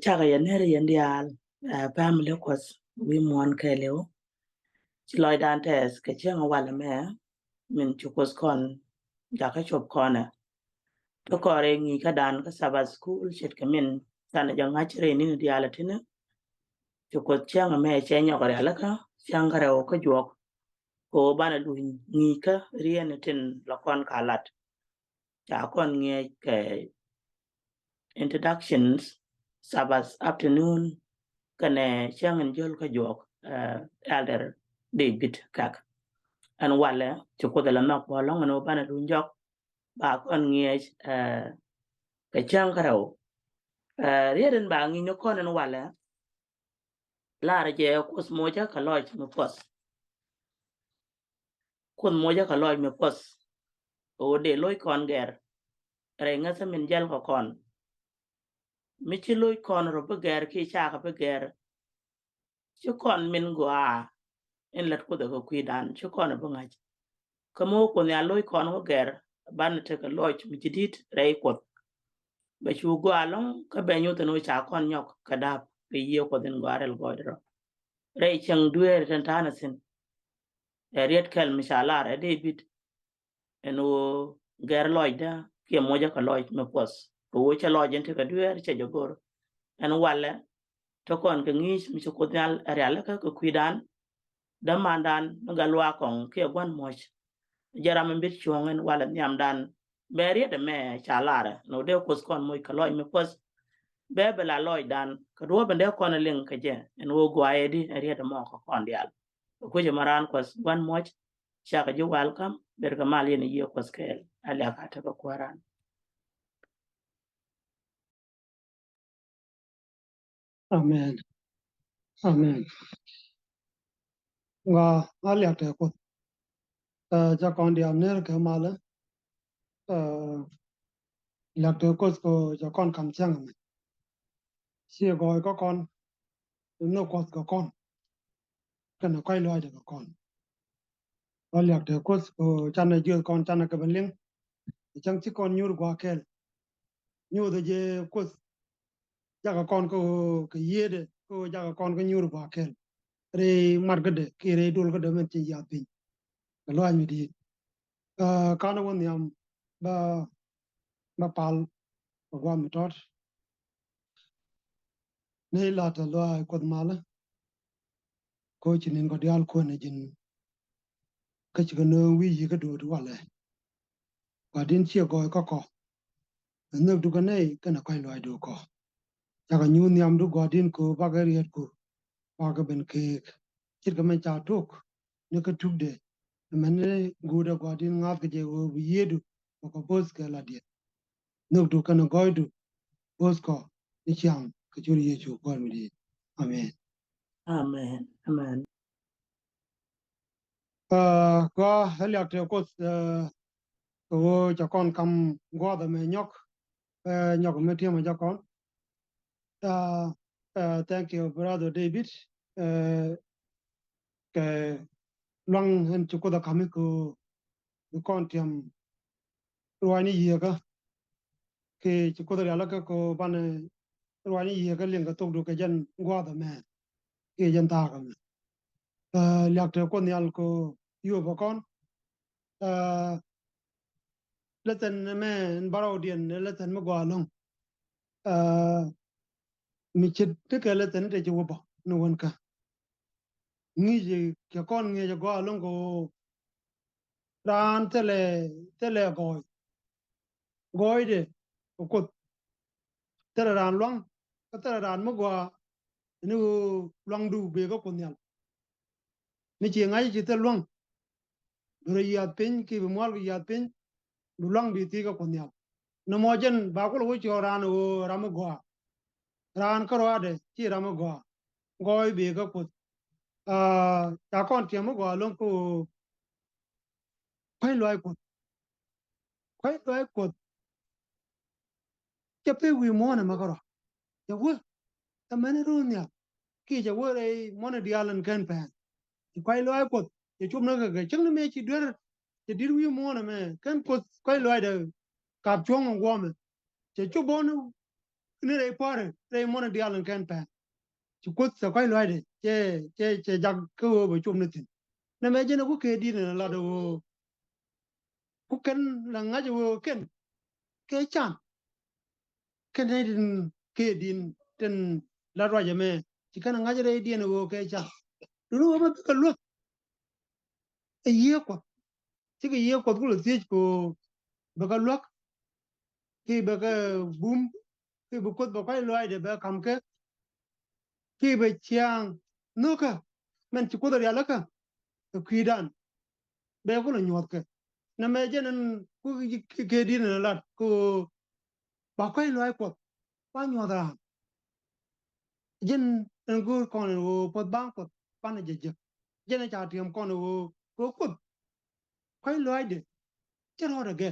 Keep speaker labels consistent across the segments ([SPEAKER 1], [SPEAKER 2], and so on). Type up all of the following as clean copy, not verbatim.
[SPEAKER 1] Chaka yan heri yan dial family kwas wi mon keleo ci loy dantes ke ci nga wala me min ci kwas kon jaka chop kona to kore ngi ka dan ka saba school chet ka min sana janga chire ni diala tine ci kwas ci nga me ci nya gore alaka ci nga rewo ko jok ko bana du ngi ka rien tin la kon kalat ja kon ngi ke introductions Sabbath afternoon kane changen jol ka jok elder David kak an wale chuko de la nok bolong no bana dun jok ba kon ngiej ka chang karaw rieden ba ngi no kon an wale la je kus moja ka loj me pos kun moja ka loj me pos o de loy kon ger re nga sa min jal ko kon mi ci loy kon ro be ger ki cha ka be ger ci kon min gwa en lat ko daga kuidan ci kon ba ngaj kamo ko ne aloy kon ko ger ban te ka loy mi jidit rei ko ba chu gwa long ka be nyu to no cha kon nyok ka da be ye ko den gwarel godro rei chang duer tan tana sin riet kel mishala re David en o ger loy da ke moja ka loy me pos ko wo cha loy gente ka duer che jogor en wale to kon ka ngis mi ko dal re ala ka ko kuidan da mandan ga lwa kon ke gwan moch jaram mbir chongen wala nyam dan beri de me chalara no de kos kon moy kaloy me pos bebe la loy dan ka do bende kon len ka je en wo gwaye di eri de mo ko kon dial ko je maran kos gwan moch chaka ji welcome ber ka mal yen ye kos kel ala ka ta ko ran
[SPEAKER 2] Amen. Amen. Nga alia te ko ja kon dia ner ke mala la te ko ja kon kam chang me si ko kon no ko kon kana kai lo ja kon alia te ko chana ju kon chana ke benling chang chi kon nyur gwa kel nyu de je ko ja kon ko ke yede ko ja kon ko nyur gwa kel re margade ki re dul ko de men chi ya pin lo ani di kana won yam ba pal gwa mi tot ne la ta lo ko mala ko chinin ko dial ko ne jin ka chi no wi yi ka do wala wa din chi ko ne du ka ne ka na kai lo do ko ya ga nyu nyam du go din ko ba ga riet ko ba ga ben ke chi ka men cha tok ne ka tuk de men ne gu da go din ngat ke je wo yi du ko bos ka la de ne du ka na go du bos ko ni chang ka chu ye chu ko mi di amen
[SPEAKER 1] amen amen
[SPEAKER 2] ko heliak te ko wo cha kon kam go da me nyok nyok me tie ma cha kon thank you brother David ke long hen chu ko da kam ko kon tiam ruani ye ka ke chu ko da la ka ko ban ruani ye ka len ka tok du ka jan go da me ke jan ta ka liak te ko nyal ko yo ba kon leten me baro dien leten me go long mi chet te ke leten te chu ba no won ka ngi je ke kon ngi je go long ko ran tele goy de ko tele ran long ka tele ran mo go nu long du be ko nyal mi che ngai ji te long do ya pin ki be mol ya pin du long bi ti ko nyal no mo jen ba ko wo cho ran o ram go ran ko ade chi ram go goy be ko ta kon ti mo go long ko kwai loy ko ke pe wi mo na ma ko ya wo ta mane ru nya ki ja wo re mo na dialan kan pa kwai loy ko ye chum na ga chang na me chi der che dir wi mo na me kan ko kwai loy de kap chong ngo me che chu bo ni re pare re mo na dial kan pa chu ko sa kai lo de che jak ko bo chum nitin na me je na ku ke di na la do ku ken la nga jo ken ke chan ken ne din ke din ten la ro je me chỉ cần nga je re di na wo ke chan lu ma ka lu e ye ko ti ke ye ko ku lu ti ko ba ka lu ki ba ka bum ki bu ko ba kai lo de ba kam ke ki ba chiang no ka men ti ko da ya la ka ki dan be ko lo nyot ke na me je nan ku ke di na la ko ba kai lo ko ba nyot ra jen en gur kon wo pot bang pot pan je je jen cha tiam kon wo ko kai lo de che ro de ge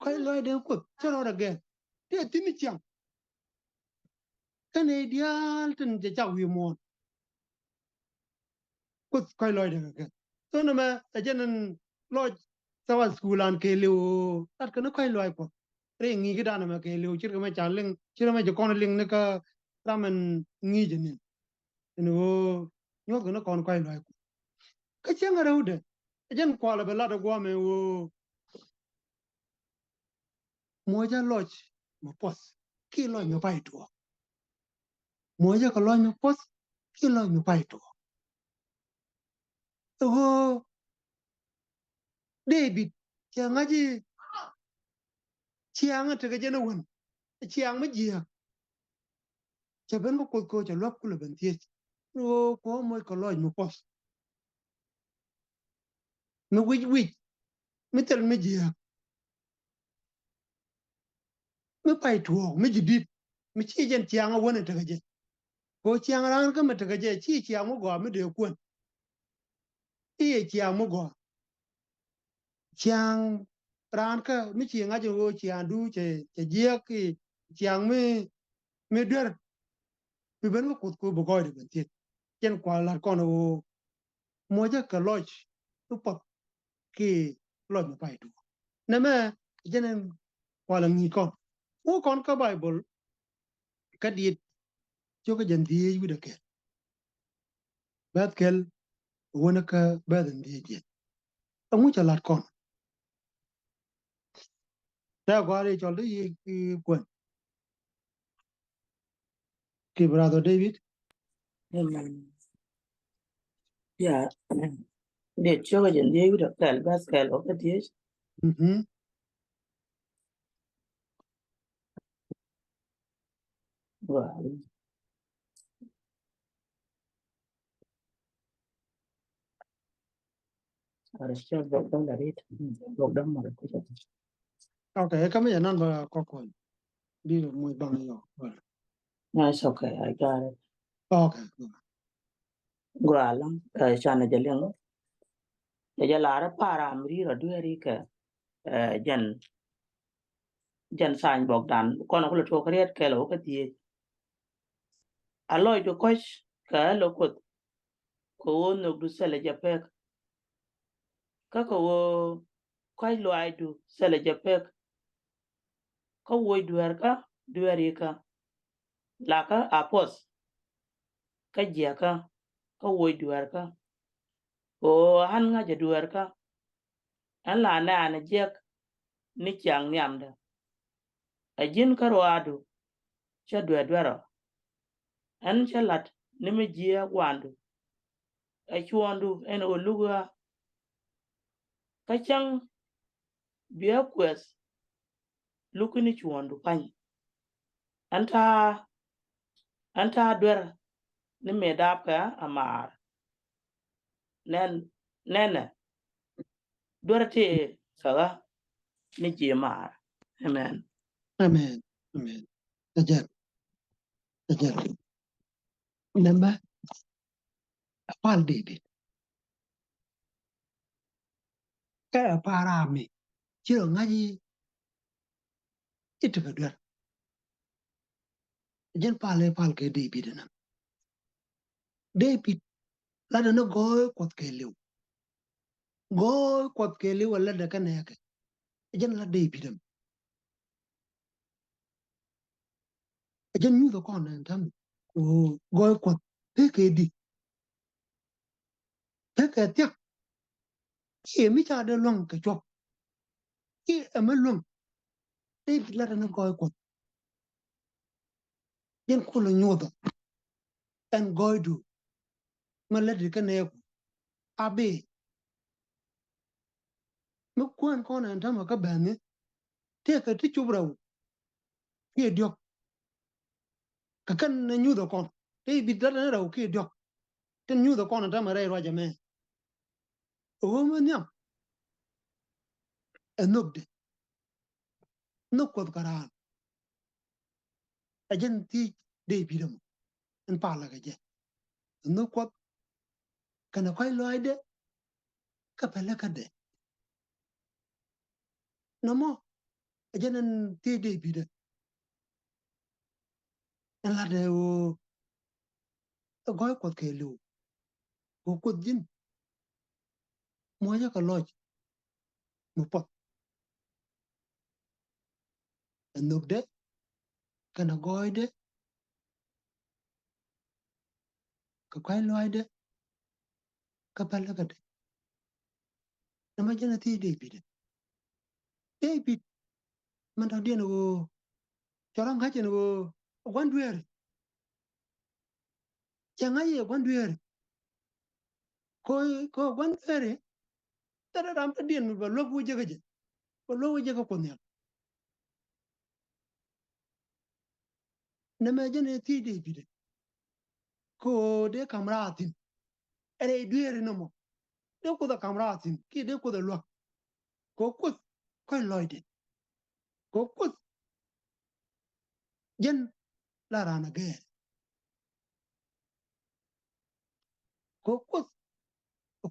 [SPEAKER 2] kai lo de ko che ro de ge te ti mi chiang kan e dial ten je cha wi mo ko kai lo de ge to na me jen en lo sa wa skulan ke lu tat kan kai lo ko re ngi ki dan ma ke lu chir ma cha ling chir ma je kon ling ne ka ramen ngi je ni no nyot ko kon kai lo ko ka chiang ra ude jen kwa la bela de gwa me wo mo ja loch mo pos ki lo me pai to mo ja ko lo me pos ki lo me pai to go David chiang a ji chiang te ga jen won chiang ma ji che ben ko che lo ku le ben tie no ko mo ko lo me pos no wi mi tel me ji me pai to me ji dit mi chi jen chiang a won te ga je ko chiang ran ka me te ga je chi chiang mo go me de kwon ti chiang mo go chiang ran ka mi chi nga jo chiang du che je ki chiang me der mi ben ko ko bo go de ben ti chen kwa la kon o mo ja ka loch tu pa ki lo mo pai tu na me jenen kwa la ngi kon o kon ka bible ka di jo ka jen di yu de ke bat kel wona ka ba den di je amu cha lat kon ta gwa re chol de ki kwen ki brother David.
[SPEAKER 1] Amen. Yeah. De choga jen die yu da kal bas kal o ka die.
[SPEAKER 2] Mhm.
[SPEAKER 1] Wa. Ara shal bo dam da rit. Bo dam ma ko cha.
[SPEAKER 2] Okay, ka me nan ba ko ko bi mo bang yo.
[SPEAKER 1] No, it's okay. I got it.
[SPEAKER 2] Okay.
[SPEAKER 1] Gwa lang chana jaleng. Ya jala ra para amri ra dueri ka jan san bok dan kono ko to kriet ke lo ka die aloy to koch ka lo ko no du sele japek ka ko koy lo ay du sele japek ko woy duer ka la ka apos ka jia ka woy duer ka o han nga je duer ka an la na an jek ni chang nyamda a jin karwadu cha duer an chalat ni me jia gwandu a chuandu en oluga ka chang bia kwes lukuni chuandu pany anta duer ni medap ka amar nen nene duer ti kaga ni jimar amen.
[SPEAKER 2] Amen. Amen. Ajar. Ajar. Namba apal David. Ka para mi. Chiro ngaji itu ka dwer. Jen pal ke David na. David lada no go kwat ke liu. Go kwat ke liu wala da kana yake. Jen la David am. jen nyu the con and tam o go ko te ke di te ke tia ki mi cha de long ke chok ki e me long te di la na go ko jen ko lo nyu the en go du ma le di ke ne ko abe me ko con and tam ka ba ni te ke ti chu bra ki dio ka kan na nyu the con te bi da na ra ki dio ten nyu the con and tam ra ro ja me o me nyam enok de nok ko kara ajen ti de bi dum en pa la ga je nok ko kana koy loy de ka pele ka de no mo ajen en ti de bi de en la de o goy ko ke lu ko jin mo ya ka loj mo pot enok de kana goy de ka koy loy de ka pele ka de na ma jena ti de bi man ta de no chora nga chen go gwan duer changa ye gwan duer ko gwan duer tara ram ta den ba lo bu je ga je ba lo je ga ko ne na ma jena ti de bi de ko de kamratin ere duer no mo de ko da kamratin ki de ko da lo ko koy loy de ko jen la rana ge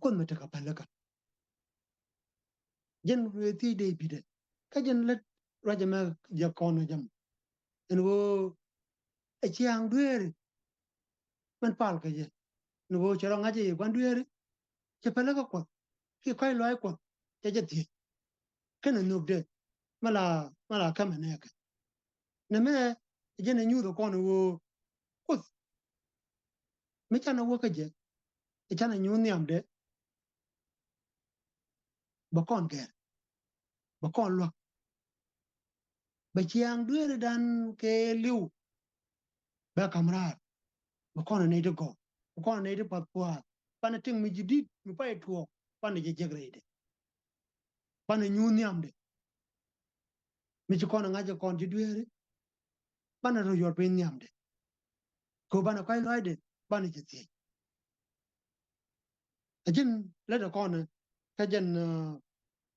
[SPEAKER 2] ko mete ka pele ka jen ti de bi de ka jen let raja ma ja kono jam en wo e chiang duer man pal ka je no wo chero ngaje gwan duer che pele ka ko ki koy loy ko je je ti kana no de mala kama ne ka na me jen nyu do kono wo ko me chana wo ka je e chana nyu niam de ba kon ge ba kon lo ba chiang duer dan ke liu ba kamrar ba kon ne de go ba kon ne de pat kwa pana ting mi jidit mi pa etuo pana je jegre de pana nyu niam de mi ci kon ngaje kon ji duer pana ro yor pe niam de ko bana koy loy de bana je ti ajin le de kon ka jen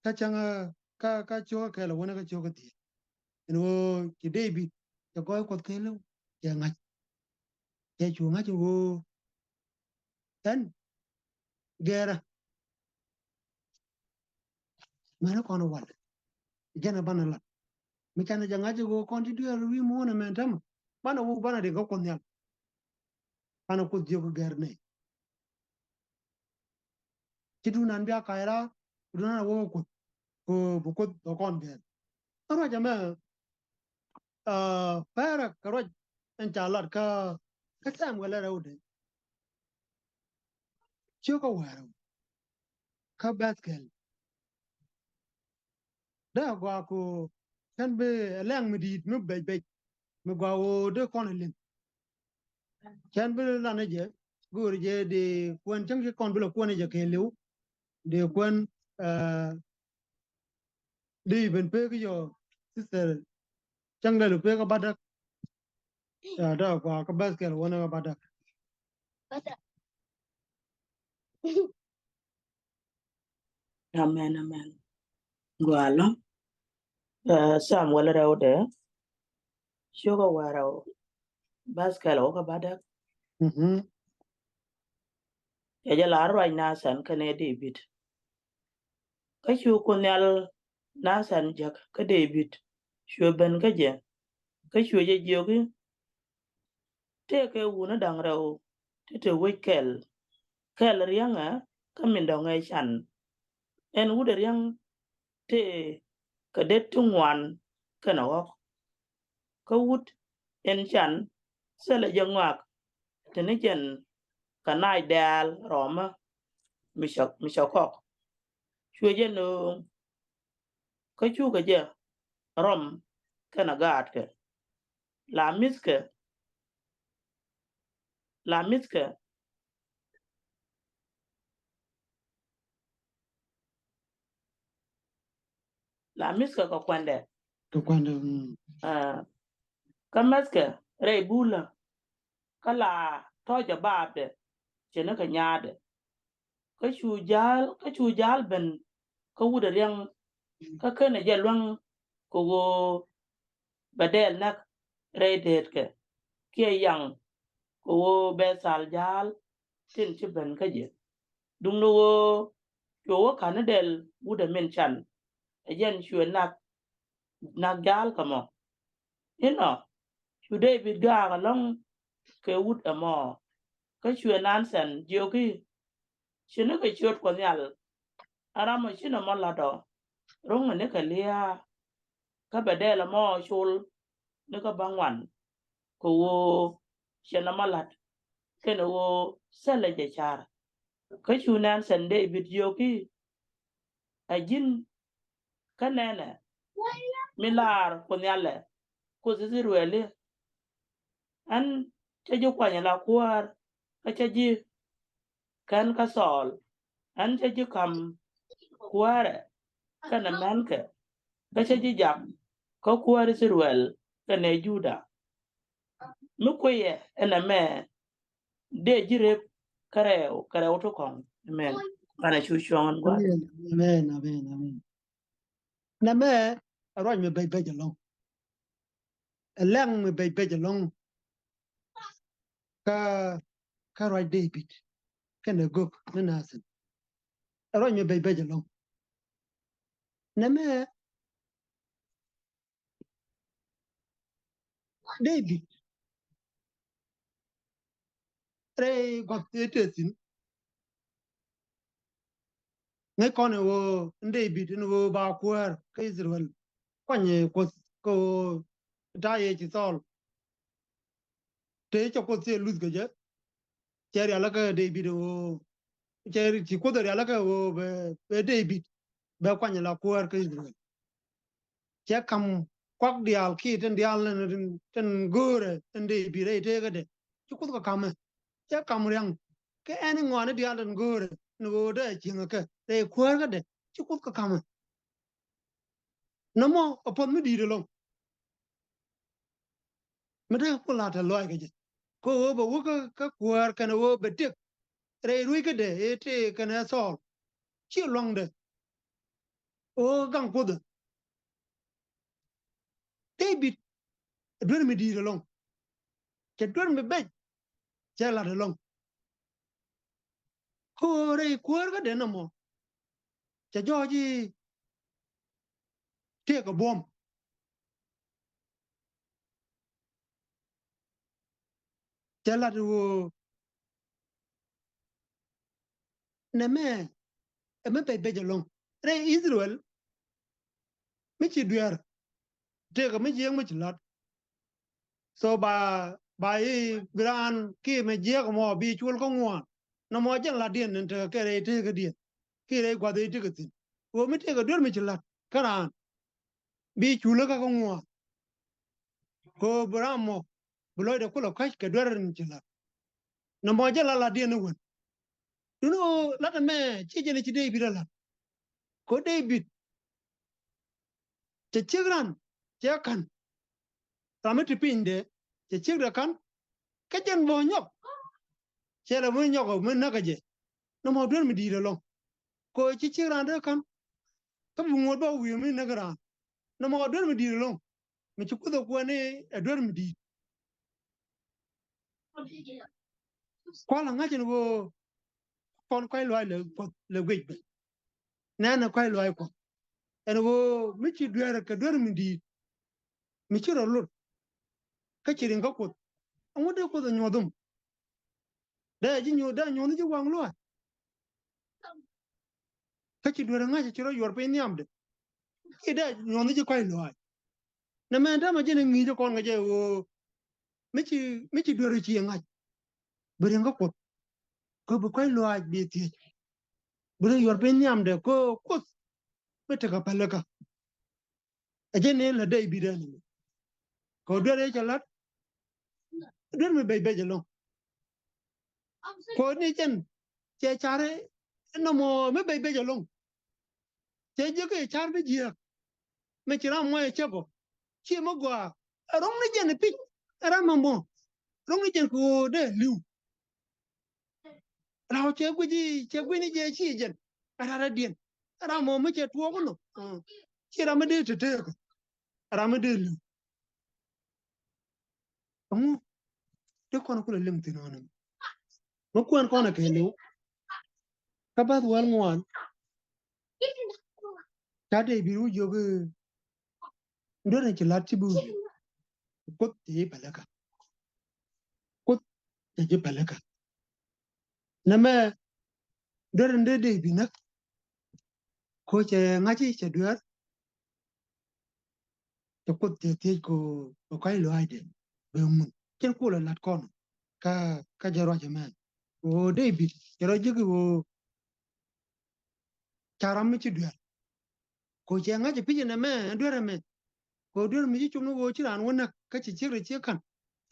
[SPEAKER 2] ka changa ka cho ka la wona ka cho ka ti en wo ki debi to ko ko ke lu ya ngach ya chu ngach wo en gera mana kon wal jena bana la mi kana ja ngach wo kon ti duer wi mo na men tam bana wo bana de ko kon yal bana ko je ko ger ne ti du nan bia kaira du nan wo ko bu ko to kon ger ro ja me para karo en chalat ka sam wala rawde choko waro ka baskel da gwa ko kan be lang medit no be me gwa o de kon len kan be la na je gur je de kwen chang ke kon be lo kwen je ke lu de kwen de ben pe ko yo sister chang le pe ka badak da gwa ka baskel wona ka badak
[SPEAKER 1] Amen, amen. Gwalo. Sam wala rawde. Sugar waro. Baskel o ka badak. Ya la arwai nasan kane David. Ka shu kunyal nasan jak ka David. Shu ben ka je. Ka shu je jogi. Te ke wuna dang raw. Te wikel. Kel rianga ka mindong chan. En wude riang te ka det tungwan kana wok. Ka wut en chan sele jangwak tene jen kanai dal roma mishakok chweje no ka chu ga je rom kana gat ke la miske la miske la miske ko kwande
[SPEAKER 2] to kwanda
[SPEAKER 1] ka maske re bula kala toja babde chene ka nyaade ka chu jal ben ka wuda yang ka kene je lwang ko go badel nak re det ke kia yang ko wo be sal jal tin ci ben ka je dung no wo yo wo kana del wuda men chan jen chue nak jal kamo ino chude bi ga long ke wud amo ka chue nan sen jogi chine ka chot ko nyal aramo chine mo lado rong ne ka lia ka badel mo chul ne ka bangwan ko wo chena malat kene wo sele je char ka chunan sende video ki ajin kanene milar kunyale ko zizirwele an tejo kwanya la kwar ka teji kan ka sol an teji kam kware kana manke ka teji jam ko kware sirwel kane juda mukoye ena me de jire kareo to kong men kana chuchon gwa
[SPEAKER 2] amen na me aroi me bay jalong lang me bay jalong ka roi David kana gok na nasen aroi me bay jalong na me David re got etetin ngai kone wo David no ba kwar ka Israel kwanye ko ta ye chi sol te cho ko se luz gaje cheri ala ka David wo cheri chi ko dari ala ka wo be David be kwanye la kwar ka Israel che kam kwak dial ki ten dial ten gore ten David re te ga de chi ko ka kam che kam riang ke ene ngwane dial ten gore no wo de chi ngaka re kwar ga de chi ko ka kam no mo opon mi di de lo me de ko la ta loy ga je ko wo bo wo ka kwar kana wo be tek re rui ka de ete kana sol chi long de o gang ko de David dwer mi di de long che dwer mi be che la de long ko re kwar ga de no mo che joji te ka bom che la de wo ne me e me be de long re Israel mi chi dwer te ka mi jeng mi chi lat so ba yi gran ki me je ko mo bi chul ko ngwa no mo jen la dien ne te ke re te ka dien ki re gwa de te ka tin wo mi te ka dwer mi chi lat karan bi chul ka ko ngwa ko bramo buloy de kulo kash ke dwer mi chi lat no mo jen la dien ne won du no la ta me chi je ne chi de bi la ko David che chigran che kan rameti pinde che chigra kan ke jen bo nyok che la mo nyok mo na ka je no mo dwer mi di lo ko chi chigran de kan ka bu ngor ba wi mi na gara no mo dwer mi di lo mi chi ku do ko ne dwer mi di ko la nga chen wo kon ko lo le gwe be na na ko lo ko en wo mi chi dwer ka dwer mi di mi chi ro lut ka chi rin ka ko ngode ko do nyodum da ji nyo da nyo ni ji wang lo ka chi dwer nga chi ro yor pe ni amde ki da nyo ni ji ko lo na me da ma je ni jo kon nga je wo ไม่ใช่ด้วยเชียงไงเบรียงก็กดก็บุกไปลอยบีทีเบรียงยอดเป็นยามเด็กก็กดไม่ถึงกับไปเลยก็ไอ้เจนี่ละได้บีเดนก็ด้วยเลยจะลัดด้วยไม่ไปจะลงก็นี่เจนเจ้าชาร์น้ำมันไม่ไปจะลงเจ้าเจ้าก็ชาร์ไปเจียไม่ใช่เราไม่เชื่อปะเชื่อมากกว่าร้องนี่เจนพิษอะไรมั่งบ่ร้องนี่เจนกูได้ลิวเราเชื่อกูจีเชื่อกูนี่เจ้าชี้เจนอะไรเดียนเราไม่เชื่อทัวร์กันหรอกเชื่อเราไม่ได้จะเจอกันเราไม่ได้ลิวอ๋อเด็กคนกูเลยลืมตีนอนมันควรก่อนนะแค่ลิวกับบ้านวันงวนชาติบิวอยู่ก็เดินจะลัดที่บูกดที่ไปแล้วกันกดที่ไปแล้วกันนั่นแม่เดินได้บินักโคจะง่ายที่จะเดือดจะกดที่กูก็ให้รวยเด่นเบิ่มมึงเจ้ากูเลยลัดก่อนก็จะรอจะแม่โอ้ได้บิจะรอจะกูชาราไม่จะเดือดโคจะง่ายจะพี่จะนั่นแม่เดือดแม่โคเดือดไม่ใช่จุ่มโง่ชิรานวันนักก็จะเชื่อเชื่อกัน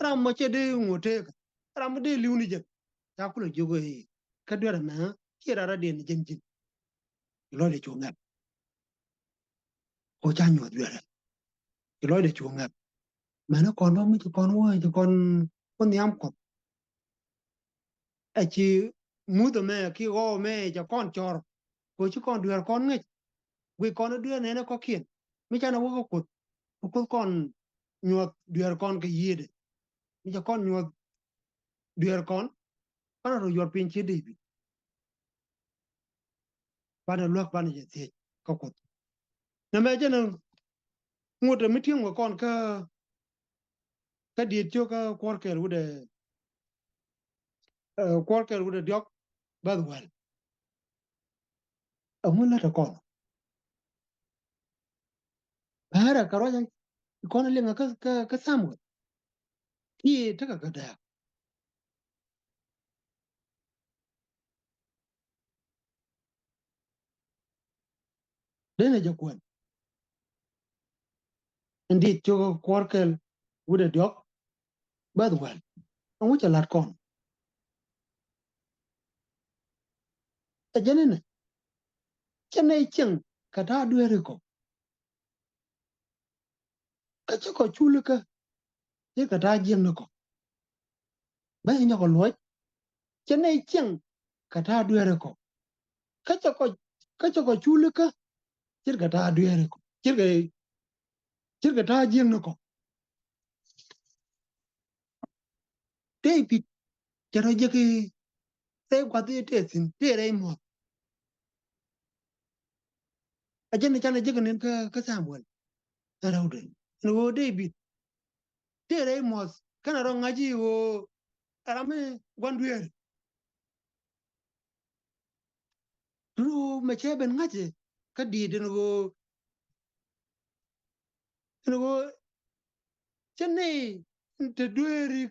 [SPEAKER 2] เราไม่ใช่ได้โง่เทกันเราไม่ได้ลิวนี่จ้ะจากกูเลยจูกูก็เดือดแม่ที่เราเด่นจริงๆร้อยเดียวจงงับโคจะหยอดเดือดร้อยเดียวจงงับ mà nó còn đó mấy tụi con ơi tụi con đi ăn cọp ai chi mua tụi mẹ khi go mẹ cho con chor rồi chứ con đưa con ngay vì con nó đưa này nó có khiển mấy cha nó có cột con nhuột đưa con cái gì đấy mấy cha con nhuột đưa con nó rồi nhuột pin chết đi ba nó luộc ba nó chết thiệt có cột nên mẹ cho nó mua được mấy tiếng của con cái điện cho cái quan cái quan cái rồi được ba đuổi ông muốn là con ba ra cái đó con lên cái Samuel thì tất cả cái đó đấy là cho quân đi cho quan cái với được ba đuổi ông muốn cho lát con cho nên chẳng cái đó đưa được cái chỗ có chú lực cái đó riêng được bây giờ có lối cho nên chẳng cái đó đưa được cái chỗ có chú lực cái đó đưa được cái đó riêng được thế bị cho nó cái thế qua thế xin thế đây mà cho nên cái cái Samuel ở đâu đấy nó David thế đấy mà cái nào ngay gì wo arame gwandwer ru me che ben ngaje ka di den go chene te dueri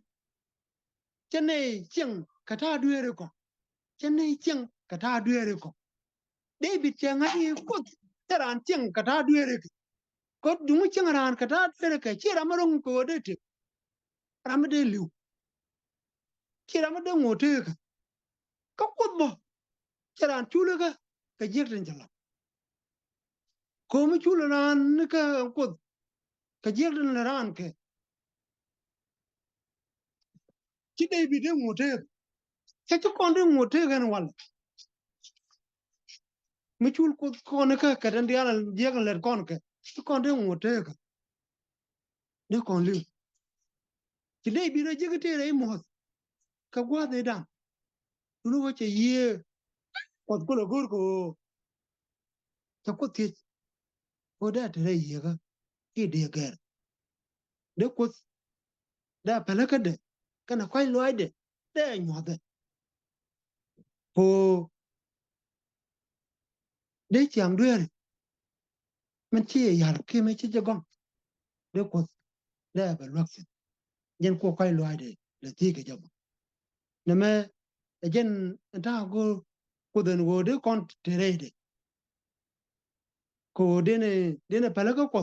[SPEAKER 2] chene cheng kata dueri ko chene cheng kata dueri ko David che ngai ko taran cheng kata dueri ko dumu cheng ran kata dueri ka chira marong ko de te ramade liu chira made ngote ka ko bo charan chule ka jek den jala ko mu chule ran ko ka jek den ran ke chi David de ngote cha con de ngote gan wal mi chul ko con ka dan dia jek ler con ke con de ngote ka de con liu chi David de jek te re mo ka gwa de dan lu ko che ye ko lo gor ko cha ko ti ko da te re ye ka ki de ger de ko da pala ka de kana kwai loy de nyo de ko de chang deมันชี้ยาลูกขี้ไม่ชี้จะก้องเดี๋ยวกดได้แบบลักษณะ jen ko kai lo de le ti ke jam na me jen ta go den go de kon tere de ko de ne pala ko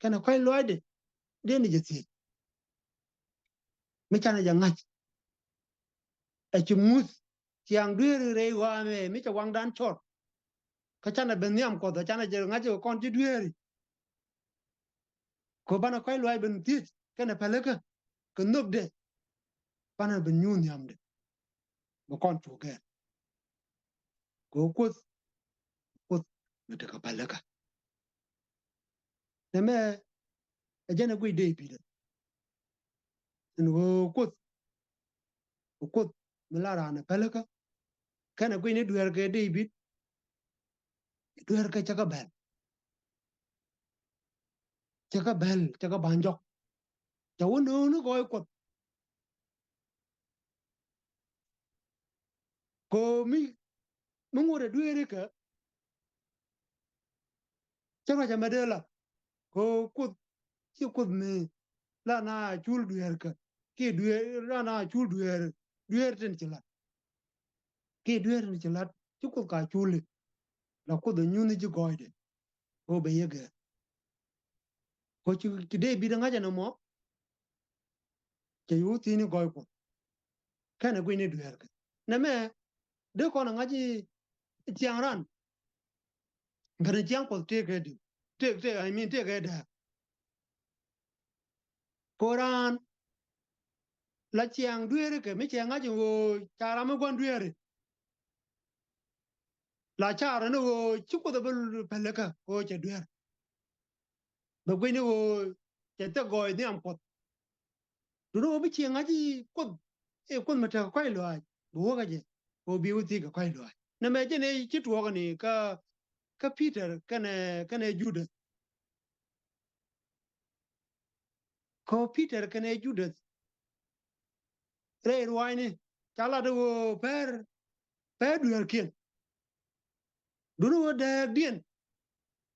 [SPEAKER 2] kana kai lo de ne je ti mi chana ja ngach e chi mus chiang dwe re wa me mi cha wang dan chot ka chana ben yam ko da chana je ngach kon ji dwe ko bana kai lo ben ti kana pala ka nob de bana ben nyun yam de mo kon tu ke ko ko me te ka pala ka na me jen go de bi de en ko mi la ra na pala ka kana go ne dwe ke de bi dwe ke cha ka bel cha ka ban jok cha wo no go ko mi ngore dwe ka cha ma cha me de la ko chi me la na chul dwe ka ki dwe la na chul dwe ten chi la ki dwe ten chi la chi ka chul la ko de nyu ni ji go de ko be ye ge ko chi de bi da nga ja no mo che yu ti ni go ko ka na go ni dwe ka na me de ko na nga ji chiang ran ga de chiang ko te ge di te I mean te ge da ko ran la chiang dwe ka mi chiang nga ji wo cha ra mo gon dwe la cha ra no chi ko da bel pele ka ko che dwe ba go ni wo che te go ni am ko du no bi chiang nga ji ko e ko ma ta ko lo ai bo ga je ko bi u ti ga ko lo ai na me je ne chi to ga ni ka Peter kane Judas ko Peter kane Judas re ruwaini chala de wo per duer kien dunu wo de dien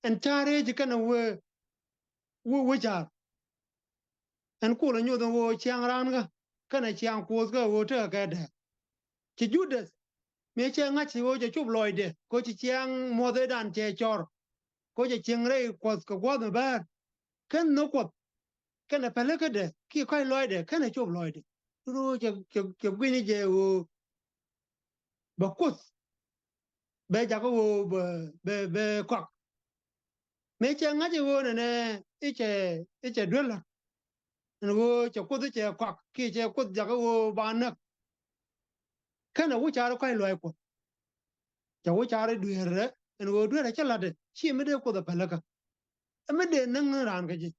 [SPEAKER 2] en chare je kana wo jar en ko la nyodo wo chiang ran ga kana chiang ko ga wo te ga de ti Judas me che nga chi wo je chup loide ko chi chiang mo de dan che chor ko je chiang re ko ko go da bar ken no ko kana pele ka de ki ko loide kana chup loide dunu je gwini je wo ba be ja ko be kwak me che nga je wo ne iche dwela ne wo che ko che kwak ki che ko ja ko ba na kana wo cha ko lo ko cha wo cha re dwere ne wo dwere che la de chi me de ko da palaka me de nang ran ga ji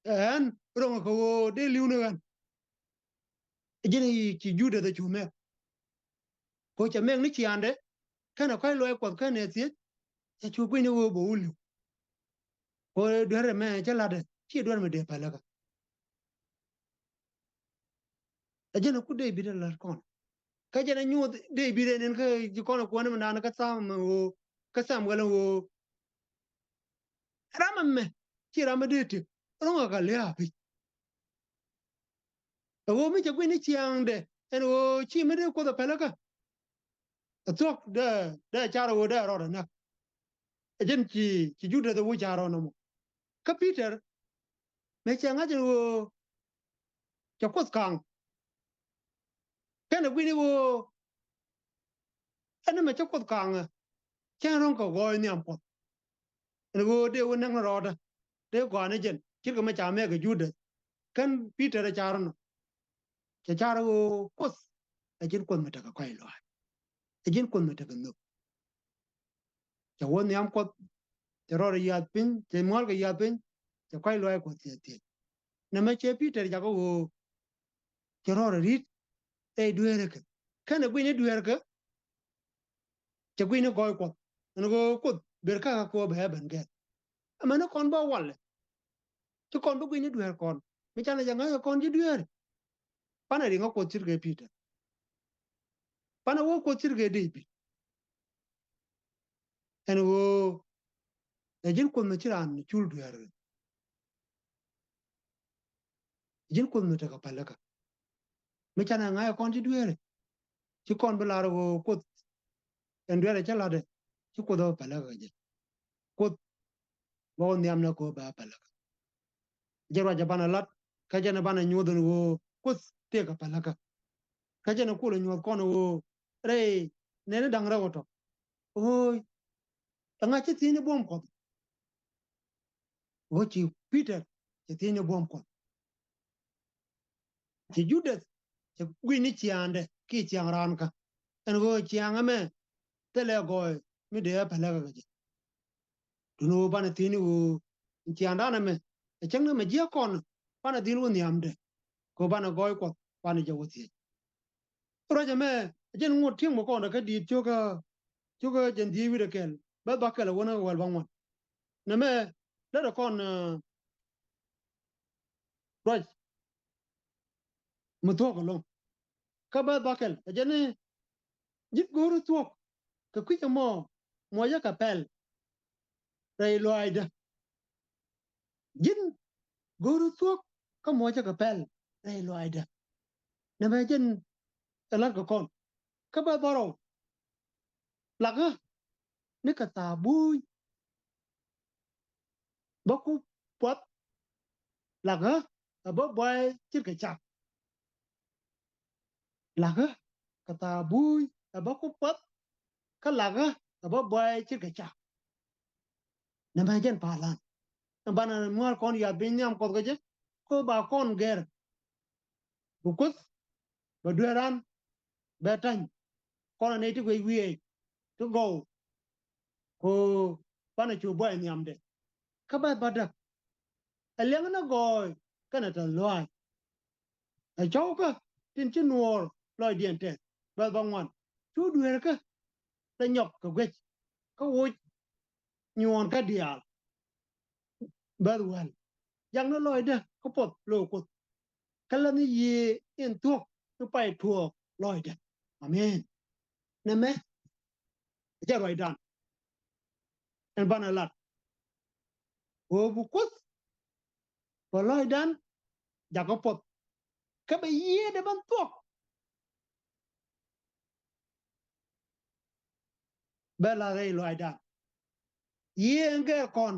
[SPEAKER 2] en ro ko wo de liu ne gan je ni chi jude da chu me ko cha me ni chi ande kana ko lo ko kana ti cha chu ko ni wo bo ulu ko dwere me che la de chi dwere me de palaka je na ku de bi de la kon ka jana nyu de bire nen ka ji kono ko na na ka sam wo ka sam galo wo rama me ki rama de ti ronga ka le api wo mi je gwini chiang de en wo chi me de ko da pelaka tok de chara wo de ro na jen chi jude de wo charo no mo ka Peter me chiang a je wo cha ko kang kana gwini wo ana me cha ko kang cha ron ko go ni am po en wo de wo nang ro da de ko na jen ki ko me cha me ga jude kan Peter de charo no cha chara wo kos a jin kon mata ka kai lo a jin kon mata ka no cha won yam ko te ro ya pin te mol ga ya pin cha kai lo ko te na me che Peter ja ko wo cha ro ri e duere ka kana gwi ne duere ka cha gwi ne go ko no go ko ber ka ko ba ban ga ama no kon ba wal cha kon ba gwi ne duere kon mi cha na ja ga kon ji duere pana ri ngo ko tir ga Peter pana wo ko tir ga de bi en wo e jin kon ma tiran chul duere jin kun no ta ka palaka me chana nga kon ti duere ci kon bela ro ko en duere chala de ci ko do palaka je ko bo nyam na ko ba palaka jerwa jabana lat ka jana bana nyodon wo ko te ka palaka ka jana ko lo nyod kon wo re ne ne dang ra woto o nga ci tini bom ko wo ci Peter ci tini bom ko ci Judas ci gwini ci ande ki ci ran ka en go ci ame tele go mi de palaka ga je duno bana tini wo ci andana me e changna me je kon bana dinu ni amde ko bana goy ko bana jawoti roja me jen ngot ting mo ko na ka di choga jen di wi de kel ba kala wona wal bangwan na me la da kon roj mo to ko lo ka ba kel jen jit goru to ka kwi mo ya ka pel rai loida jin goru to ka mo ya ka pel rai loida na me jen la ka kon ka ba baro laga ni ka tabu ba ku pot laga ba boy chir ka chak laga ka tabu ba ku pot ka laga ba boy chir ka chak na ma jen palan na bana mo kon ya bin nyam ko ga je ko ba kon ger bu kus ba duran ba tan kon ne ti wi to go ko bana chu boy nyam de ka ba badak a leng na goy kana ta loy a chau ka tin chin nuor loy dien te ba ngwan chu duer ka ta nyok ka gwech ka wo nyon ka dial ba wal yang nó loy de ko pot lo ko kala ni ye en tuok to pai tuok loy de amen na me ja roy dan en bana lat o bu ko ko loy dan ja ko pot ka ba ye de ban tuok ba la re loy dan ye nge kon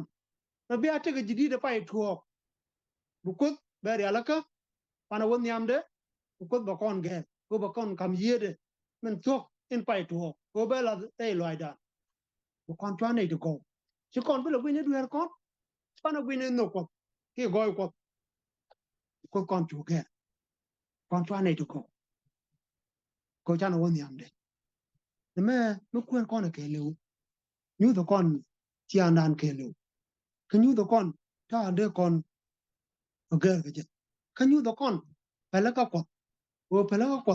[SPEAKER 2] na bi ate ga jidi de pai tuok bu ko ba ri alaka pana won yamde bu ko ba kon ge ko ba kon kam ye de men tuok en pai tuok ko ba la re loy dan bu kon twa ne de ko ci kon bu la bu ne duer kon pana gwine no ko ki goy ko kon chu ke kon twa ne to ko chana won yamde me me kwen kon ke lu nyu to kon ti anan ke lu ke nyu to kon ta de kon o ge ge ke nyu to kon pele ka ko o pele ka ko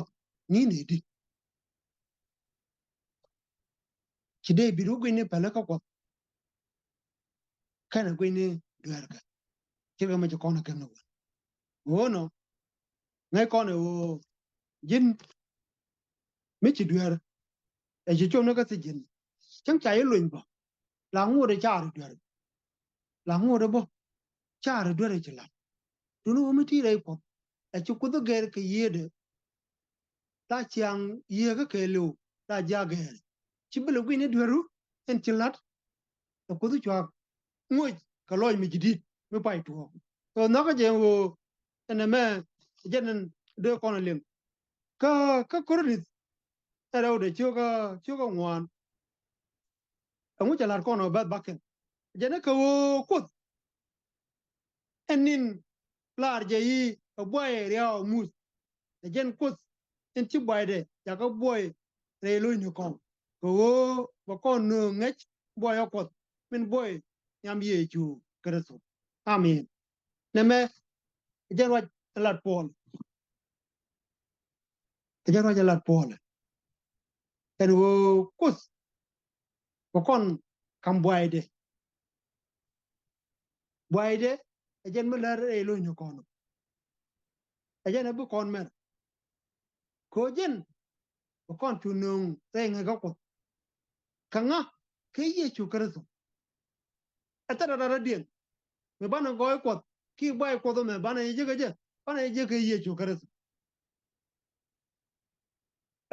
[SPEAKER 2] ni ne di ki de bi ru gwine pele ka ko kana gwine duar ka ki ga ma to kon ke no o no ngai kon o jin mi chi duar e ji chom no ka si jin chang cha ye luin ba la ngu de cha ru duar la ngu de bo cha ru duar chi la tu no mi ti re ko e chu ku do ger ke ye de ta chiang ye ga ke lu ta ja ger chi belu gwine duaru en chi lat to ku du chwa ngoi ka loy mi jidit mi pai tu to no ka je wo ene me jenen de ko na lim ka ko ri era de chu ga ngwan ngu cha lat ko no ba baken jene ka wo ko enin lar je yi ka boy ria mus jen ko en chi boy de ya ka boy re lu ni ko ko ba ko no ngech boy ko min boy nyam ye chu kreso amen neme jarwa lat pol jarwa lat pol en wo kus ko kon kam boyde jen me lar e lo ni kono jen bu kon mer ko jen ko kon tu nung te nga ko kanga ke ye chu kreso atara dien me bana goy ko ki boy ko do me bana ye je pana je ke ye chu kare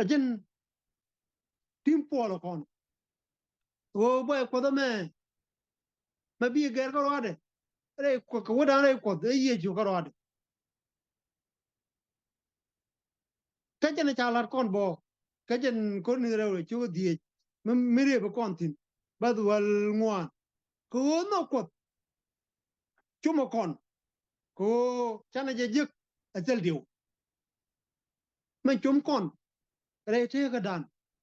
[SPEAKER 2] ajin tim polo kon o boy ko da me ma bi ger ko wade re ko da re ko ye chu ko wade ka chen cha lar kon bo ka chen ko ni re chu die mi re ba kon tin ba wal ngwan ko no ko chu mo kon ko chana je jik a tel diu man chum kon re te ka dan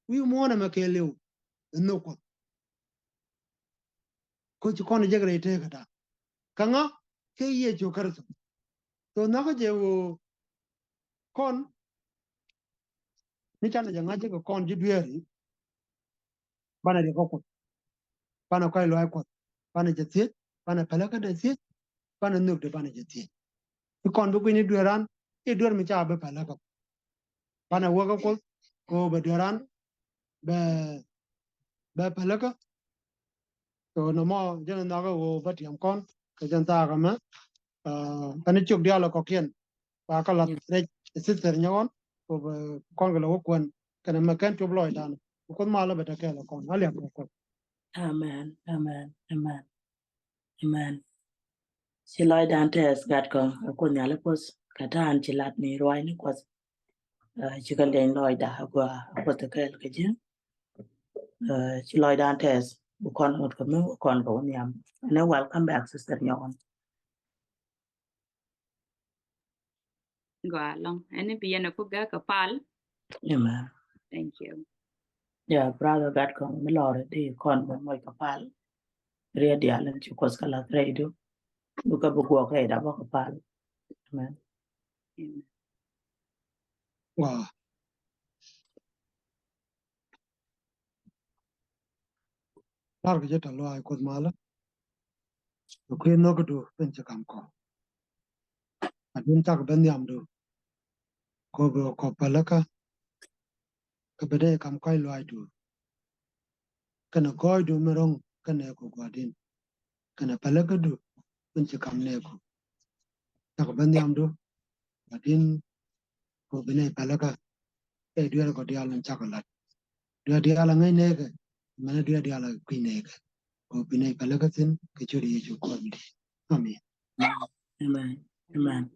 [SPEAKER 2] wi mo na ma ke lew no ko chu kon je re te ka dan ka nga ke ye chu kar to na ko je wo kon ni chana je nga je ko kon ji dueri bana de ko bana ko lo ko bana je tie bana pala ka de tie bana nuk de bana je tie kon bu ni dueran e duer mi cha ba pala ka bana wo ko ba dueran ba pala ka to no mo je na ko wo ba tiam kon ka jan ta ka ma ani chuk dia lo ko kien ba ka la re sister nyon ko kon ga lo ko kana ma kan tu bloy dan ko ma la ba ta ka lo kon ali ko
[SPEAKER 1] Amen. Amen. Amen. Amen. Ci loy dan tes gat ko ko nyale pos katan ci lat ni roy ni ko ci ka len loy da ko te kel ke je ci loy dan tes bu kon mot ko mu kon ko nyam and welcome back sister nyon.
[SPEAKER 3] Go along. Any piano kuga kapal.
[SPEAKER 1] Amen.
[SPEAKER 3] Thank you.
[SPEAKER 1] Yeah, brother gat ko mi lore di kon mo moy kapal re dia len ci ko skala redo bu ka bu go ko da ba kapal. Amen.
[SPEAKER 3] Amen.
[SPEAKER 2] wa lar ga ta lo ai ko ma la ko no ko do pen cha kam ko adun ta ga ben yam do ko go ko pala ka be de kam ko lo ai do kana ko do me rong kana ko ko din kana pala ka do pen cha kam ne ko ta ga ben yam do adin ko be ne pala ka e duer ko dia lan cha ko lat dia la ngai ne ke mana dia la ki ne ke ko be ne pala ka tin ke chori ye chu ko ni amen
[SPEAKER 1] Amen. Amen.